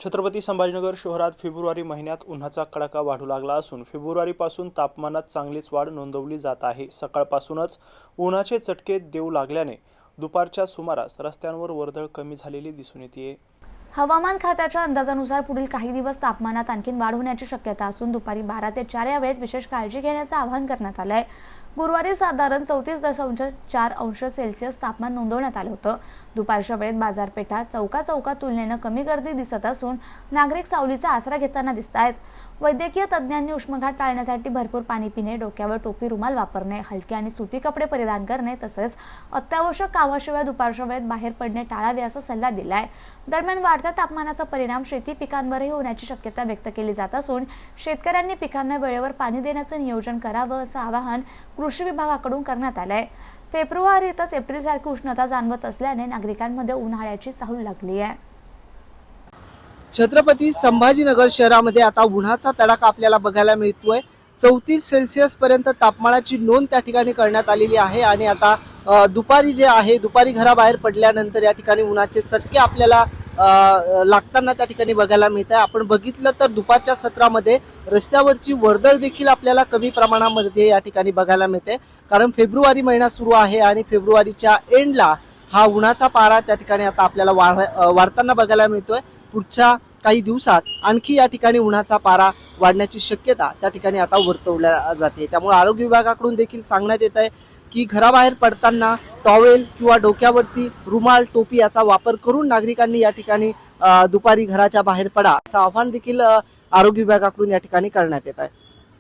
छत्रपती संभाजीनगर शहरात फेब्रुवारी महिन्यात उन्हाचा कडाका वाढू लागला असून फेब्रुवारीपासून तापमानात चांगलीच वाढ नोंदवली जात आहे। सकाळपासूनच उन्हाचे चटके देऊ लागल्याने दुपारच्या सुमारास रस्त्यांवर वर्दळ कमी झालेली दिसून येते। हवामान खात्याच्या अंदाजानुसार पुढील काही दिवस तापमानात आणखी वाढ होण्याची शक्यता असून दुपारी 12 ते 4 या वेळेत विशेष काळजी घेण्याचे आवाहन करण्यात आले आहे। गुरुवारी साधारण 34.4 अंश सेल्सिअस तापमान नोंदवण्यात आले होतं। दुपारच्या वेळेत बाजारपेठा चौकात तुलनेने कमी गर्दी दिसत असून नागरिक सावलीचा आसरा घेताना दिसतात। वैद्यकीय तज्ज्ञांनी उष्माघात टाळण्यासाठी भरपूर पाणी पिणे, डोक्यावर टोपी, रुमाल वापरणे, हलके आणि सुती कपडे परिधान करणे तसेच अत्यावश्यक कामाशिवाय दुपारच्या वेळेत बाहेर पडणे टाळावे असा सल्ला दिला आहे। दरम्यान वाढत्या तापमानाचा परिणाम शेती पिकांवरही होण्याची शक्यता व्यक्त केली जात असून शेतकऱ्यांनी पिकांना वेळेवर पाणी देण्याचे नियोजन करावं असं आवाहन कृषी विभागाकडून करण्यात आलंय। फेब्रुवारीतच एप्रिलसारखी उष्णता जाणवत असल्याने नागरिकांमध्ये उन्हाळ्याची चाहूल लागली आहे। छत्रपती संभाजीनगर शहरामध्ये आता उन्हाचा तडाखा आपल्याला बघायला मिळतोय। 34 सेल्सिअस पर्यंत तापमानाची नोंद त्या ठिकाणी करण्यात आलेली आहे आणि आता दुपारी जे आहे दुपारी घराबाहेर पडल्यानंतर या ठिकाणी उन्हाचे चटके आपल्याला लागताना त्या ठिकाणी बघायला मिळत आहे। आपण बघितलं तर दुपारच्या सत्रामध्ये रस्त्यावरची वर्दळ देखील आपल्याला कमी प्रमाणामध्ये या ठिकाणी बघायला मिळते, कारण फेब्रुवारी महिना सुरू आहे आणि फेब्रुवारीच्या एंडला हा उन्हाचा पारा त्या ठिकाणी आता आपल्याला वाढताना बघायला मिळतोय। पुढच्या काही दिवसात आणखी या ठिकाणी उन्हाचा पारा वाढण्याची शक्यता त्या ठिकाणी आता वर्तवल्या जाते। त्यामुळे आरोग्य विभागाकडून देखील सांगण्यात येत आहे की घराबाहेर पडताना टॉवेल किंवा डोक्यावरती रुमाल, टोपी याचा वापर करून नागरिकांनी या ठिकाणी दुपारी घराच्या बाहेर पडा असं आवाहन देखील आरोग्य विभागाकडून या ठिकाणी करण्यात येत आहे।